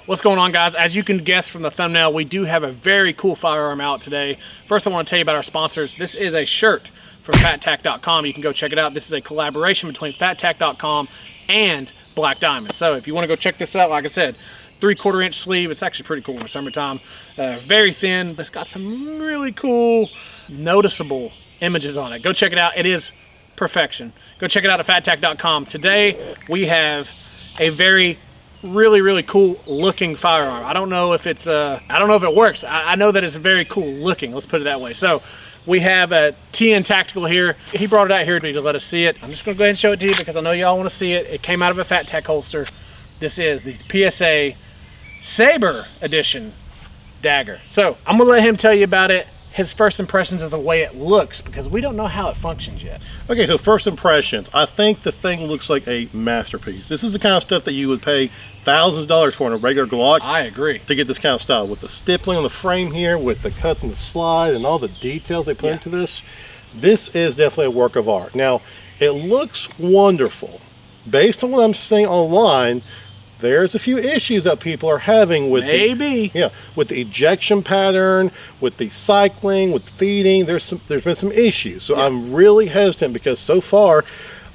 What's going on, guys? As you can guess from the thumbnail, we do have a very cool firearm out today. First, I want to tell you about our sponsors. This is a shirt from fattack.com. You can go check it out. This is a collaboration between fattack.com and Black Diamond. So if you want to go check this out, like I said, 3/4 inch sleeve. It's actually pretty cool for summertime. Very thin, but it's got some really cool, noticeable images on it. Go check it out. It is perfection. Go check it out at fattack.com. Today, we have a very really cool looking firearm. I don't know if it's I don't know if it works. I know that it's very cool looking, let's put it that way. So we have a TN Tactical here. He brought it out here to let us see it. I'm just gonna go ahead and show it to you because I know y'all want to see it. It came out of a FatTac holster. This is the PSA Sabre Edition Dagger. So I'm gonna let him tell you about it, his first impressions of the way it looks, because we don't know how it functions yet. Okay, so first impressions. I think the thing looks like a masterpiece. This is the kind of stuff that you would pay thousands of dollars for in a regular Glock. I agree. To get this kind of style, with the stippling on the frame here, with the cuts and the slide, and all the details they put into this. This is definitely a work of art. Now, it looks wonderful. Based on what I'm seeing online, there's a few issues that people are having with with the ejection pattern, with the cycling, with feeding. There's been some issues. So I'm really hesitant because so far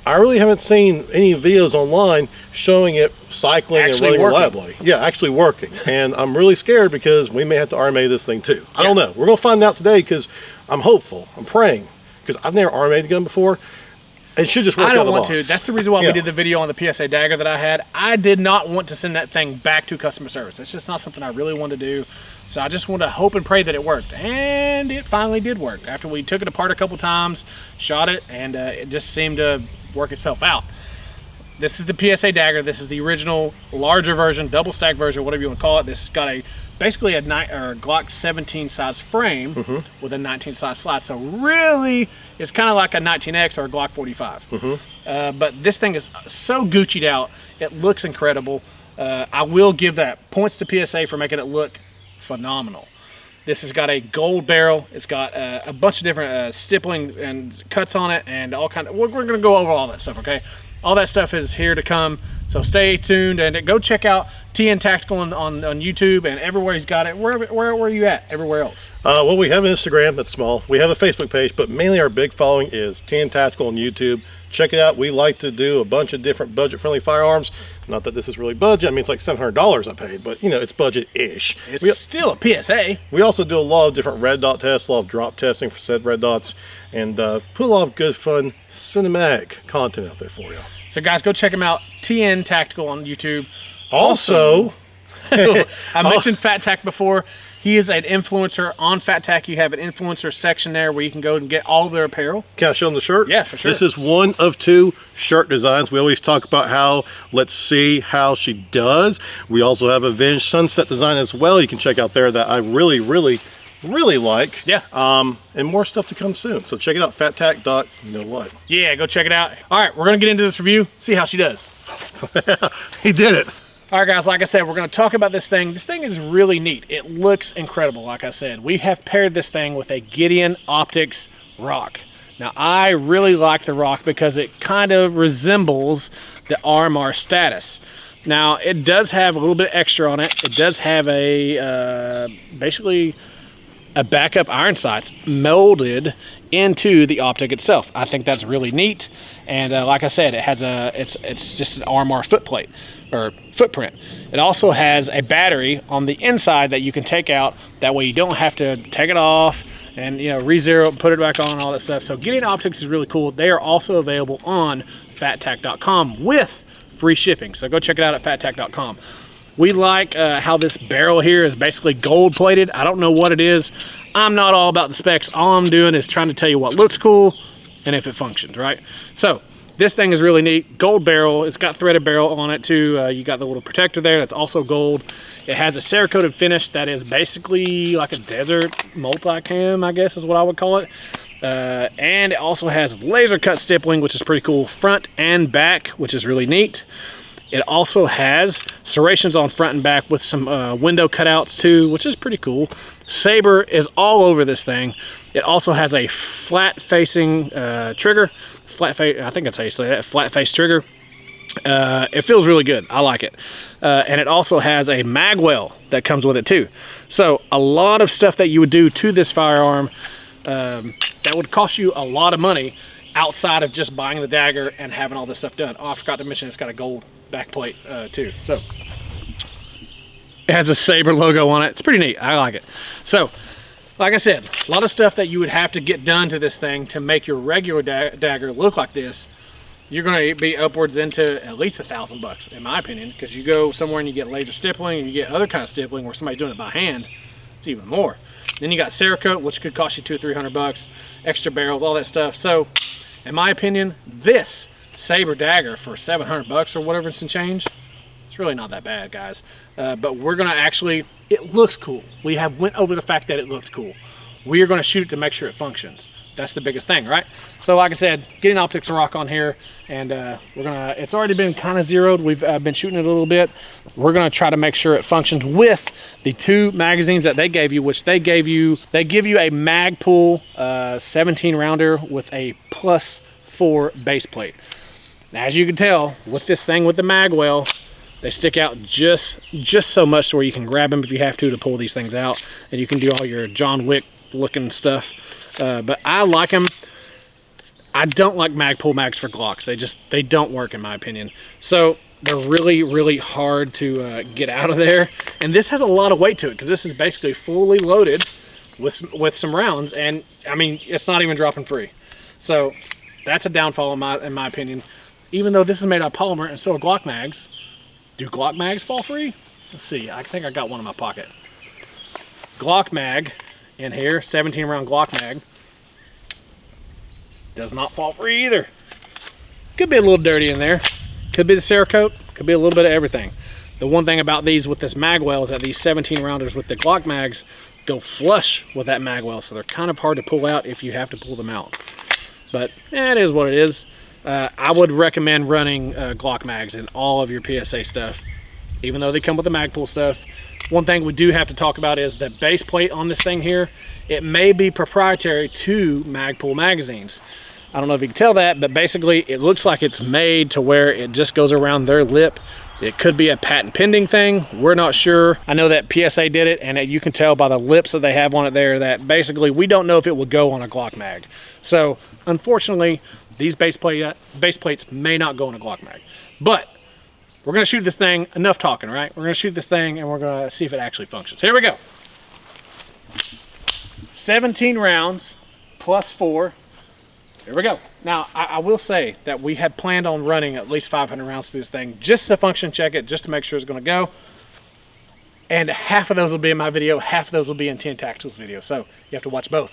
I really haven't seen any videos online showing it cycling actually and running reliably. Yeah, actually working. And I'm really scared because we may have to RMA this thing too. I don't know. We're gonna find out today because I'm hopeful. I'm praying because I've never RMA'd a gun before. It should just work. I don't want to. That's the reason why we did the video on the PSA Dagger that I had. I did not want to send that thing back to customer service. It's just not something I really wanted to do. So I just wanted to hope and pray that it worked. And it finally did work. After we took it apart a couple times, shot it, and it just seemed to work itself out. This is the PSA Dagger. This is the original larger version, double stack version, whatever you want to call it. This has got basically a Glock 17 size frame with a 19 size slide. So really, it's kind of like a 19X or a Glock 45. But this thing is so Gucci'd out. It looks incredible. I will give that points to PSA for making it look phenomenal. This has got a gold barrel. It's got a bunch of different stippling and cuts on it, and all kind of. We're going to go over all that stuff, okay? All that stuff is here to come, so stay tuned and go check out TN Tactical on YouTube and everywhere he's got it. Where are you at everywhere else? Well, we have an Instagram that's small. We have a Facebook page, but mainly our big following is TN Tactical on YouTube. Check it out. We like to do a bunch of different budget-friendly firearms. Not that this is really budget. I mean, it's like $700 I paid, but you know, it's budget-ish. It's still a PSA. We also do a lot of different red dot tests, a lot of drop testing for said red dots, and put a lot of good, fun, cinematic content out there for you. So guys, go check him out. TN Tactical on YouTube. Also, I mentioned FatTac before. He is an influencer on FatTac. You have an influencer section there where you can go and get all of their apparel. Can I show them the shirt? Yeah, for sure. This is one of 2 shirt designs. We always talk about how, let's see how she does. We also have a Vintage Sunset design as well. You can check out there that I really like. Yeah. And more stuff to come soon. So check it out, fattac. You know what? Yeah, go check it out. All right, we're gonna get into this review, see how she does. He did it. All right, guys, like I said, we're gonna talk about this thing. This thing is really neat. It looks incredible, like I said. We have paired this thing with a Gideon Optics Rock. Now, I really like the Rock because it kind of resembles the RMR Status. Now, it does have a little bit extra on it. It does have a, basically, a backup iron sights molded into the optic itself. I think that's really neat. And like I said, it has it's just an RMR footplate or footprint. It also has a battery on the inside that you can take out. That way you don't have to take it off and re-zero it, put it back on, and all that stuff. So Gideon Optics is really cool. They are also available on fattac.com with free shipping. So go check it out at fattac.com. We like how this barrel here is basically gold plated. I don't know what it is. I'm not all about the specs. All I'm doing is trying to tell you what looks cool and if it functions, right? So this thing is really neat. Gold barrel. It's got threaded barrel on it too. You got the little protector there that's also gold. It has a Cerakoted finish that is basically like a desert multi-cam, I guess is what I would call it. And it also has laser cut stippling, which is pretty cool, front and back, which is really neat. It also has serrations on front and back with some window cutouts too, which is pretty cool. Saber is all over this thing. It also has a flat facing trigger. I think that's how you say that, flat face trigger. It feels really good. I like it. And it also has a mag well that comes with it too. So a lot of stuff that you would do to this firearm that would cost you a lot of money outside of just buying the dagger and having all this stuff done. Oh, I forgot to mention it's got a gold backplate too. So it has a Saber logo on it. It's pretty neat. I like it. So like I said, a lot of stuff that you would have to get done to this thing to make your regular dagger look like this. You're going to be upwards into at least $1,000 in my opinion, because you go somewhere and you get laser stippling and you get other kind of stippling where somebody's doing it by hand. It's even more. Then you got Cerakote, which could cost you $200 or $300, extra barrels, all that stuff. So in my opinion, this Sabre Dagger for $700 or whatever it's in change, it's really not that bad, guys. But we're going to actually, it looks cool. We have went over the fact that it looks cool. We are going to shoot it to make sure it functions. That's the biggest thing, right? So like I said, getting optics rock on here, and we're gonna, it's already been kind of zeroed. We've been shooting it a little bit. We're gonna try to make sure it functions with the 2 magazines that they gave you, which they give you a Magpul 17 rounder with a +4 base plate. Now, as you can tell, with this thing with the mag well, they stick out just so much to where you can grab them if you have to pull these things out, and you can do all your John Wick looking stuff. But I like them. I don't like Magpul mags for Glocks. They don't work in my opinion. So they're really hard to get out of there. And this has a lot of weight to it because this is basically fully loaded with some rounds. And I mean, it's not even dropping free. So that's a downfall in my opinion. Even though this is made out of polymer and so are Glock mags. Do Glock mags fall free? Let's see. I think I got one in my pocket. Glock mag in here, 17 round Glock mag. Does not fall free either. Could be a little dirty in there. Could be the Cerakote. Could be a little bit of everything. The one thing about these with this mag well is that these 17 rounders with the Glock mags go flush with that mag well, so they're kind of hard to pull out if you have to pull them out. But it is what it is. I would recommend running Glock mags in all of your PSA stuff, even though they come with the Magpul stuff. One thing we do have to talk about is the base plate on this thing here. It may be proprietary to Magpul magazines. I don't know if you can tell that, but basically it looks like it's made to where it just goes around their lip. It could be a patent pending thing. We're not sure. I know that PSA did it, and you can tell by the lips that they have on it there that basically we don't know if it would go on a Glock mag. So unfortunately, these base plates may not go on a Glock mag. But we're gonna shoot this thing, enough talking, right? We're gonna shoot this thing and we're gonna see if it actually functions. Here we go. 17 rounds +4. Here we go. Now, I will say that we had planned on running at least 500 rounds through this thing just to function check it, just to make sure it's gonna go. And half of those will be in my video, half of those will be in 10 Tacticals video. So you have to watch both.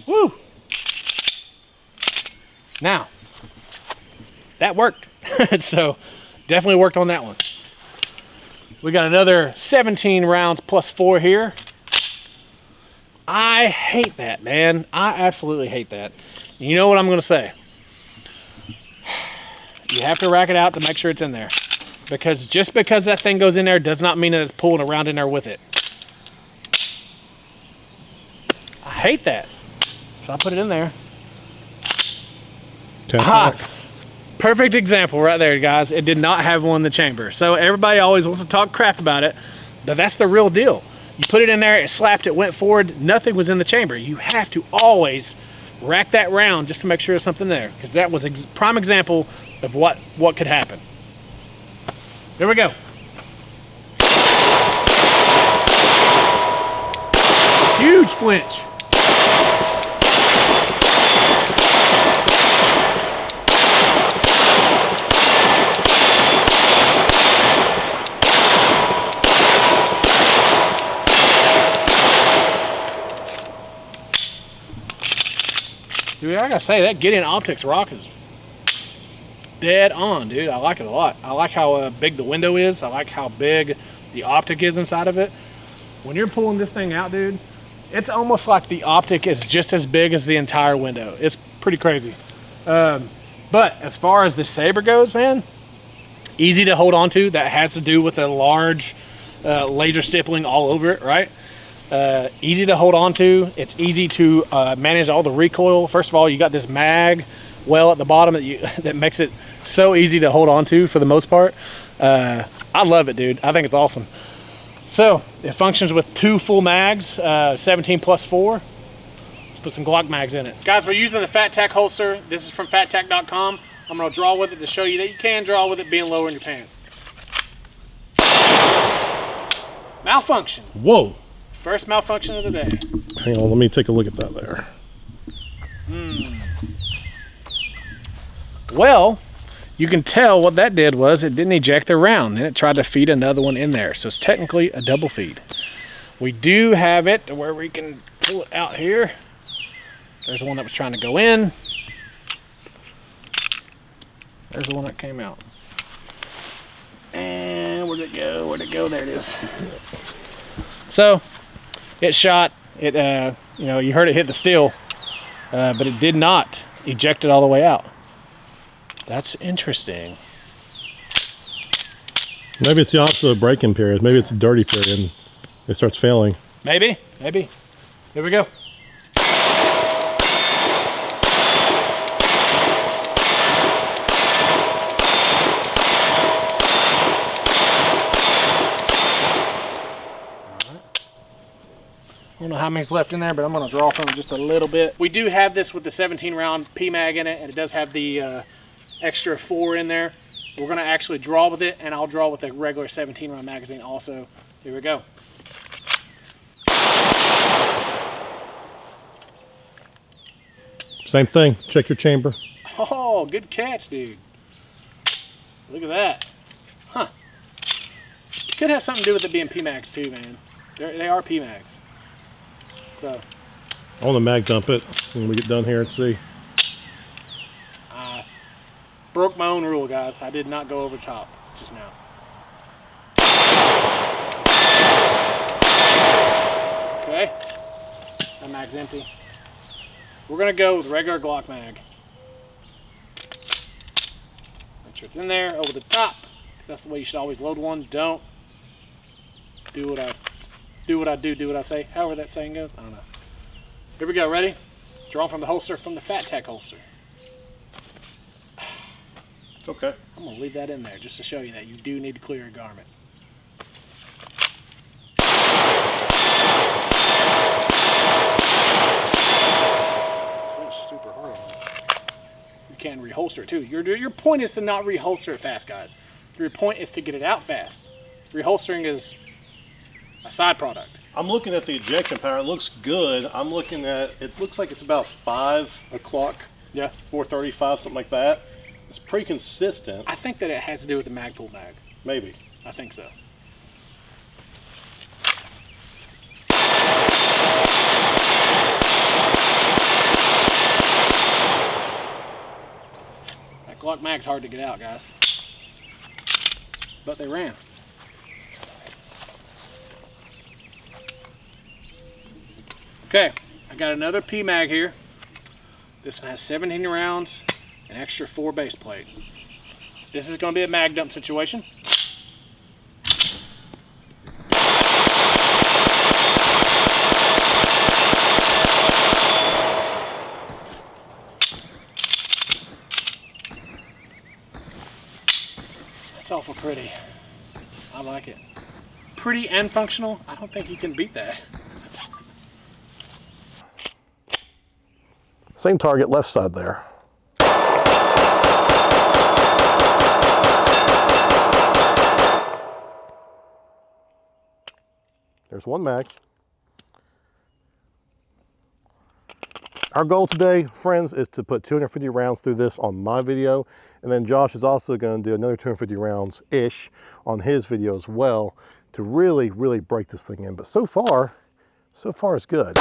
Woo! Now, that worked. So definitely worked on that one. We got another 17 rounds +4 here. I hate that, man. I absolutely hate that. You know what I'm gonna say? You have to rack it out to make sure it's in there. Because just because that thing goes in there does not mean that it's pulling around in there with it. I hate that. So I put it in there. Aha! Perfect example right there, guys. It did not have one in the chamber. So everybody always wants to talk crap about it, but that's the real deal. You put it in there, it slapped, it went forward, nothing was in the chamber. You have to always rack that round just to make sure there's something there, because that was a prime example of what could happen. Here we go. Huge flinch. Dude, I gotta say, that Gideon Optics rock is dead on, dude. I like it a lot. I like how big the window is. I like how big the optic is inside of it. When you're pulling this thing out, dude, it's almost like the optic is just as big as the entire window. It's pretty crazy. But as far as the saber goes, man, easy to hold on to. That has to do with a large laser stippling all over it, right? Easy to hold on to. It's easy to manage all the recoil. First of all, you got this mag well at the bottom that makes it so easy to hold on to for the most part. I love it, dude. I think it's awesome. So it functions with 2 full mags, 17 plus 4. Let's put some Glock mags in it. Guys, we're using the Fat Tack holster. This is from fattack.com. I'm gonna draw with it to show you that you can draw with it being lower in your pants. Malfunction. Whoa. First malfunction of the day. Hang on, let me take a look at that there. Well, you can tell what that did was it didn't eject the round, then it tried to feed another one in there. So it's technically a double feed. We do have it to where we can pull it out here. There's the one that was trying to go in. There's the one that came out. And where'd it go? Where'd it go? There it is. So it shot. It, you know, you heard it hit the steel, but it did not eject it all the way out. That's interesting. Maybe it's the opposite of break-in period. Maybe it's a dirty period and it starts failing. Maybe, maybe. Here we go. I don't know how many's left in there, but I'm going to draw from it just a little bit. We do have this with the 17 round PMag in it, and it does have the extra 4 in there. We're going to actually draw with it, and I'll draw with a regular 17 round magazine also. Here we go. Same thing. Check your chamber. Oh, good catch, dude. Look at that. Huh. Could have something to do with it being PMags too, man. They are PMags. So, I want to mag dump it when we get done here and see. Broke my own rule, guys. I did not go over top just now. Okay. That mag's empty. We're going to go with regular Glock mag. Make sure it's in there over the top, because that's the way you should always load one. Don't do what I do what I say. However that saying goes, I don't know. Here we go, ready? Draw from the holster, from the Fat Tack holster. It's okay. I'm gonna leave that in there just to show you that you do need to clear your garment. Switch super hard on it. You can reholster it too. Your point is to not reholster it fast, guys. Your point is to get it out fast. Reholstering is a side product. I'm looking at the ejection power. It looks good. I'm looking at, it looks like it's about 5 o'clock. Yeah. 4:35, something like that. It's pretty consistent. I think that it has to do with the Magpul mag. Maybe. I think so. That Glock mag's hard to get out, guys. But they ran. Okay, I got another PMag here. This one has 17 rounds, an extra 4 base plate. This is going to be a mag dump situation. That's awful pretty. I like it. Pretty and functional. I don't think you can beat that. Same target, left side there. There's one mag. Our goal today, friends, is to put 250 rounds through this on my video, and then Josh is also going to do another 250 rounds-ish on his video as well to really, really break this thing in. But so far it's good.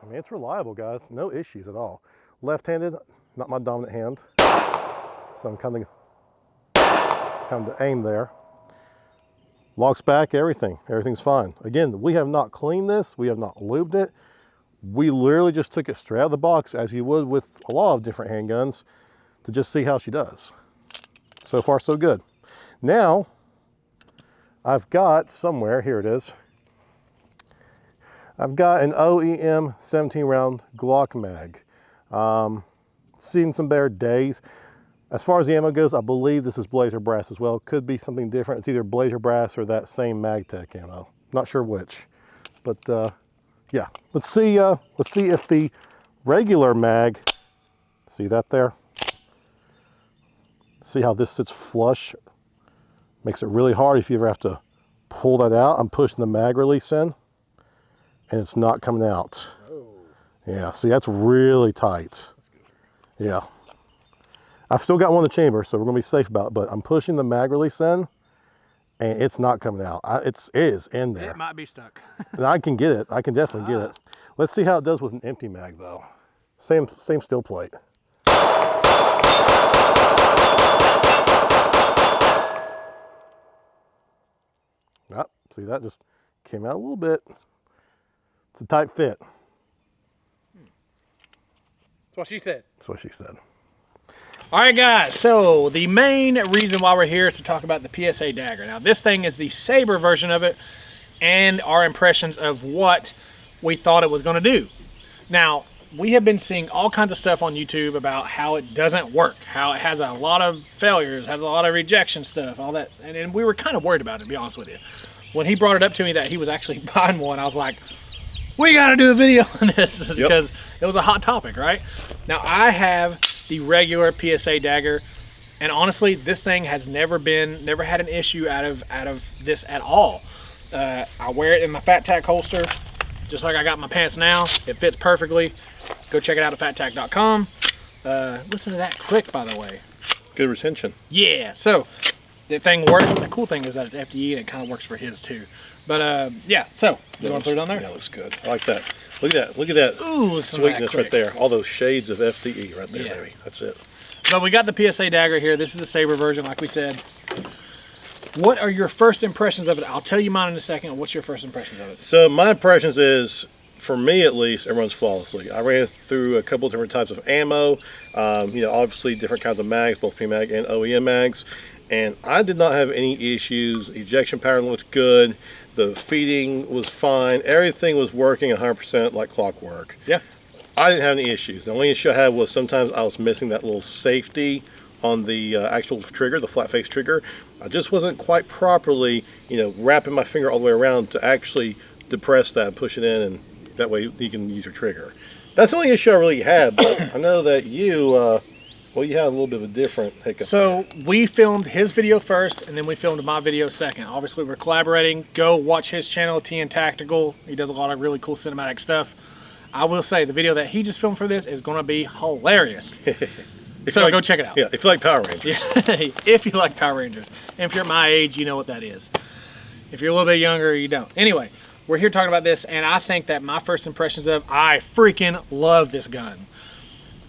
I mean, it's reliable, guys. No issues at all. Left-handed, not my dominant hand. So I'm kind of... having to aim there. Locks back, everything's fine. Again, we have not cleaned this, we have not lubed it. We literally just took it straight out of the box, as you would with a lot of different handguns, to just see how she does. So far, so good. Now, I've got somewhere, here it is. I've got an OEM 17 round Glock mag. Seen some better days. As far as the ammo goes, I believe this is Blazer Brass as well. Could be something different. It's either Blazer Brass or that same MagTech ammo. Not sure which, but yeah. Let's see if the regular mag, see that there? See how this sits flush? Makes it really hard if you ever have to pull that out. I'm pushing the mag release in, and it's not coming out. Oh. Yeah, see, that's really tight. Yeah. I've still got one in the chamber, so we're gonna be safe about it, but I'm pushing the mag release in, and it's not coming out. It is in there. It might be stuck. And I can get it. I can definitely get it. Let's see how it does with an empty mag, though. Same steel plate. Yep, see, that just came out a little bit. It's a tight fit. That's what she said. That's what she said. All right, guys, so the main reason why we're here is to talk about the PSA Dagger. Now, this thing is the Sabre version of it, and our impressions of what we thought it was going to do. Now, we have been seeing all kinds of stuff on YouTube about how it doesn't work, how it has a lot of failures, has a lot of rejection stuff, all that, and we were kind of worried about it, to be honest with you. When he brought it up to me that he was actually buying one, I was like, we got to do a video on this, because it was a hot topic, right? Now, I have the regular PSA Dagger, and honestly, this thing has never had an issue out of this at all. I wear it in my Fat Tack holster, just like I got my pants now. It fits perfectly. Go check it out at fattack.com. Listen to that click, by the way. Good retention. Yeah, so the thing works. The cool thing is that it's FDE and it kind of works for his too. But yeah, so you want to put it on there? Yeah, looks good. I like that. Look at that. Look at that. Ooh, sweetness right there. All those shades of FDE right there, baby. That's it. So we got the PSA Dagger here. This is the Sabre version, like we said. What are your first impressions of it? I'll tell you mine in a second. What's your first impressions of it? So my impressions is, for me at least, it runs flawlessly. I ran through a couple of different types of ammo. You know, obviously different kinds of mags, both PMag and OEM mags. And I did not have any issues. Ejection pattern looked good. The feeding was fine. Everything was working 100% like clockwork. Yeah. I didn't have any issues. The only issue I had was sometimes I was missing that little safety on the actual trigger, the flat face trigger. I just wasn't quite properly, you know, wrapping my finger all the way around to actually depress that and push it in, and that way you can use your trigger. That's the only issue I really had, but I know that you, well, you had a little bit of a different hiccup. So we filmed his video first, and then we filmed my video second. Obviously, we're collaborating. Go watch his channel, TN Tactical. He does a lot of really cool cinematic stuff. I will say the video that he just filmed for this is going to be hilarious. So go check it out. Yeah, if you like Power Rangers. If you like Power Rangers. And if you're my age, you know what that is. If you're a little bit younger, you don't. Anyway, we're here talking about this, and I think that my first impressions of, I freaking love this gun.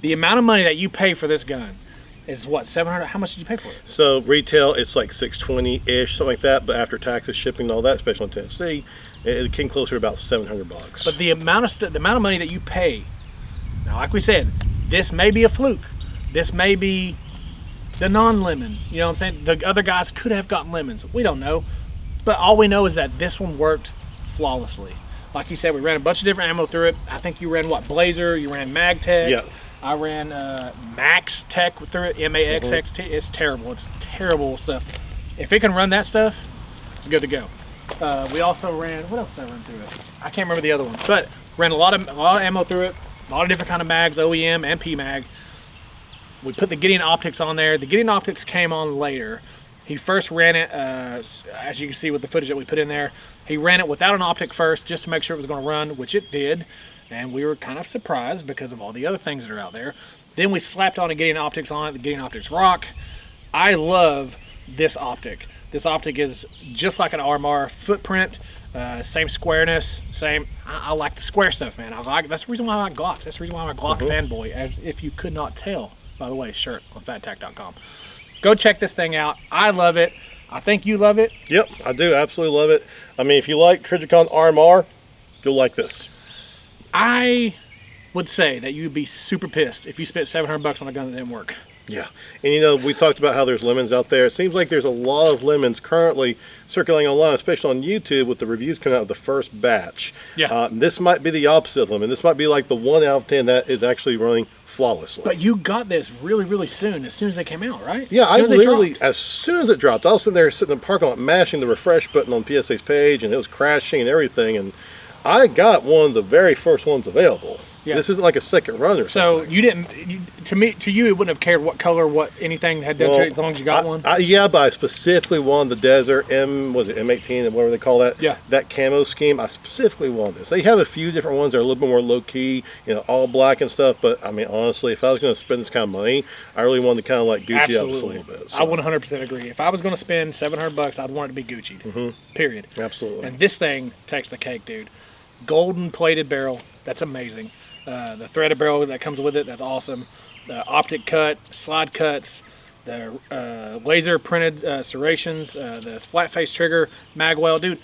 The amount of money that you pay for this gun is what, $700? How much did you pay for it? So retail, it's like $620-ish, something like that. But after taxes, shipping, and all that, especially in Tennessee, it came closer to about $700. But the amount of money that you pay, now, like we said, this may be a fluke. This may be the non-lemon. You know what I'm saying? The other guys could have gotten lemons. We don't know. But all we know is that this one worked flawlessly. Like you said, we ran a bunch of different ammo through it. I think you ran what? Blazer, you ran MagTech. Yeah. I ran Max Tech through it, MAXXT. It's terrible. It's terrible stuff. If it can run that stuff, it's good to go. We also ran, what else did I run through it? I can't remember the other one, but ran a lot of ammo through it, a lot of different kind of mags, OEM and PMag. We put the Gideon Optics on there. The Gideon Optics came on later. He first ran it, as you can see with the footage that we put in there, he ran it without an optic first just to make sure it was going to run, which it did. And we were kind of surprised because of all the other things that are out there. Then we slapped on a Gideon Optics on it, the Gideon Optics Rock. I love this optic. This optic is just like an RMR footprint, same squareness, same. I like the square stuff, man. That's the reason why I like Glocks. That's the reason why I'm a Glock fanboy, as if you could not tell. By the way, shirt on fattack.com. Go check this thing out. I love it. I think you love it. Yep, I do absolutely love it. I mean, if you like Trijicon RMR, you'll like this. I would say that you'd be super pissed if you spent $700 on a gun that didn't work. Yeah, and you know, we talked about how there's lemons out there. It seems like there's a lot of lemons currently circulating online, especially on YouTube with the reviews coming out of the first batch. Yeah. This might be the opposite of lemon. This might be like the 1 out of 10 that is actually running flawlessly. But you got this really, really soon, as soon as they came out, right? Yeah, I literally, as soon as it dropped, I was sitting there sitting in the parking lot mashing the refresh button on PSA's page, and it was crashing and everything, and I got one of the very first ones available. Yeah. This isn't like a second run or something. So you didn't, to you, it wouldn't have cared what color, what anything had done to it, as long as you got one? Yeah, but I specifically wanted the Desert M18 and whatever they call that. Yeah. That camo scheme, I specifically wanted this. They have a few different ones that are a little bit more low key, you know, all black and stuff. But I mean, honestly, if I was going to spend this kind of money, I really wanted to kind of like Gucci up just a little bit. So. I would 100% agree. If I was going to spend $700, I'd want it to be Gucci'd. Period. Absolutely. And this thing takes the cake, dude. Golden plated barrel, that's amazing. The threaded barrel that comes with it, that's awesome. The optic cut, slide cuts, the laser printed serrations, the flat face trigger, magwell, dude.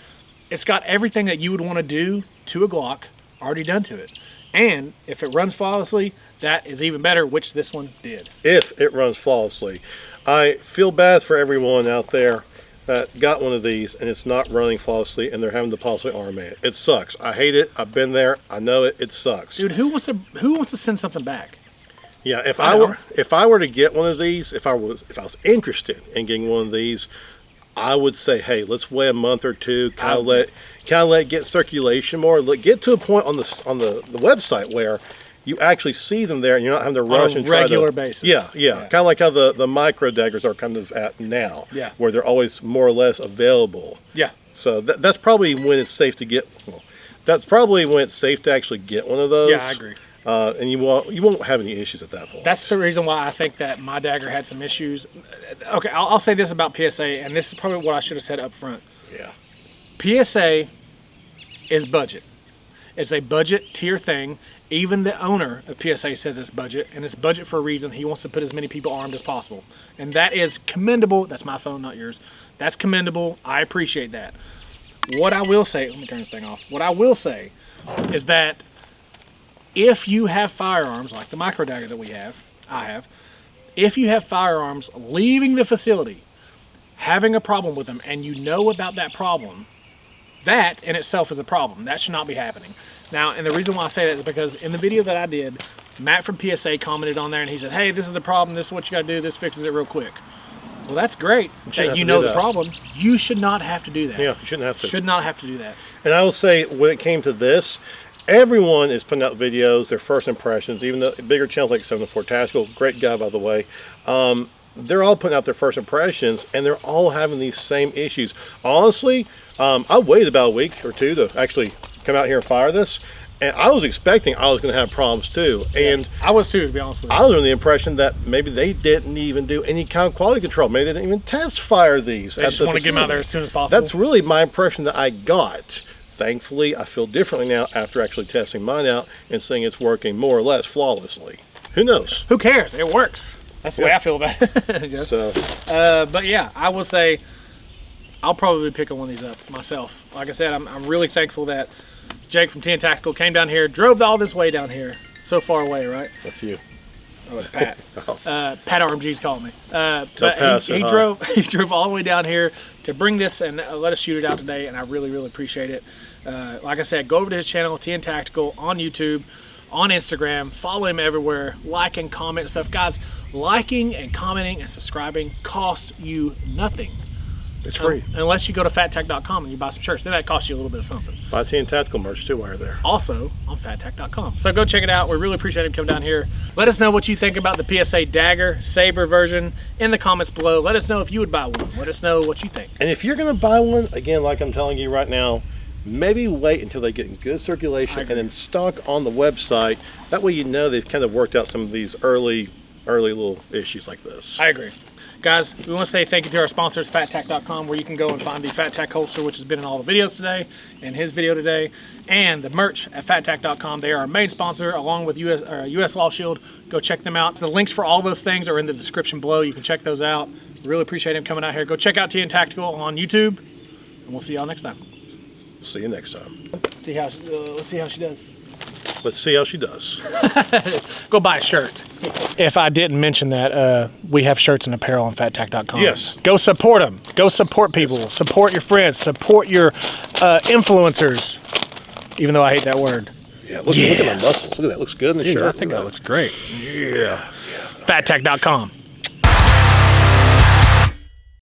It's got everything that you would want to do to a Glock already done to it. And if it runs flawlessly, that is even better, which this one did. If it runs flawlessly. I feel bad for everyone out there that got one of these and it's not running flawlessly and they're having to possibly RMA it. It sucks. I hate it. I've been there. I know it. It sucks. Dude, who wants to send something back? Yeah, if I were to get one of these, if I was interested in getting one of these, I would say, hey, let's wait a month or two, kind of let it get circulation more. Get to a point on the website where you actually see them there and you're not having to rush and try to... On a regular basis. Yeah. Kind of like how the micro daggers are kind of at now. Yeah. Where they're always more or less available. Yeah. So that's probably when it's safe to get... Well, that's probably when it's safe to actually get one of those. Yeah, I agree. And you won't have any issues at that point. That's the reason why I think that my dagger had some issues. Okay, I'll say this about PSA, and this is probably what I should have said up front. Yeah. PSA is budget. It's a budget tier thing. Even the owner of PSA says it's budget, and it's budget for a reason. He wants to put as many people armed as possible. And that is commendable. That's my phone, not yours. That's commendable. I appreciate that. What I will say, let me turn this thing off. What I will say is that if you have firearms, like the micro dagger that I have, if you have firearms leaving the facility, having a problem with them, and you know about that problem, that in itself is a problem. That should not be happening. Now, and the reason why I say that is because in the video that I did, Matt from PSA commented on there and he said, hey, this is the problem. This is what you got to do. This fixes it real quick. Well, that's great that you know the problem. You should not have to do that. Yeah, you shouldn't have to. Should not have to do that. And I will say, when it came to this, everyone is putting out videos, their first impressions, even the bigger channels like 704 Tactical, great guy, by the way. They're all putting out their first impressions, and they're all having these same issues. Honestly, I waited about a week or two to actually come out here and fire this, and I was expecting I was going to have problems too. And I was too, to be honest with you. I was under the impression that maybe they didn't even do any kind of quality control. Maybe they didn't even test fire these. They just want to get them out there as soon as possible. That's really my impression that I got. Thankfully, I feel differently now after actually testing mine out and seeing it's working more or less flawlessly. Who knows? Who cares? It works. That's the way I feel about it. So, but yeah, I will say I'll probably pick one of these up myself. Like I said, I'm really thankful that Jake from TN Tactical came down here, drove all this way down here. So far away, right? That's you. Oh, it's Pat. Pat RMG's calling me. But he drove all the way down here to bring this and let us shoot it out today, and I really, really appreciate it. Like I said, go over to his channel, TN Tactical, on YouTube, on Instagram. Follow him everywhere. Like and comment and stuff. Guys, liking and commenting and subscribing costs you nothing. It's free. Unless you go to fattech.com and you buy some shirts. Then that costs you a little bit of something. Buy TN Tactical merch too while you're there. Also on fattech.com. So go check it out. We really appreciate him coming down here. Let us know what you think about the PSA Dagger Saber version in the comments below. Let us know if you would buy one. Let us know what you think. And if you're going to buy one, again, like I'm telling you right now, maybe wait until they get in good circulation and then stock on the website. That way you know they've kind of worked out some of these early little issues like this. I agree. Guys, we want to say thank you to our sponsors, fattack.com, where you can go and find the Fat Tack holster, which has been in all the videos today, and his video today, and the merch at fattack.com. They are our main sponsor, along with US Law Shield. Go check them out. The links for all those things are in the description below. You can check those out. Really appreciate him coming out here. Go check out TN Tactical on YouTube, and we'll see y'all next time. See you next time. Let's see how she does. Let's see how she does. Go buy a shirt. If I didn't mention that, we have shirts and apparel on fattack.com. Yes. Go support them. Go support people. Yes. Support your friends. Support your influencers. Even though I hate that word. Yeah, look at my muscles. Look at that. Looks good in the shirt. I think that looks great. Yeah. Fattack.com.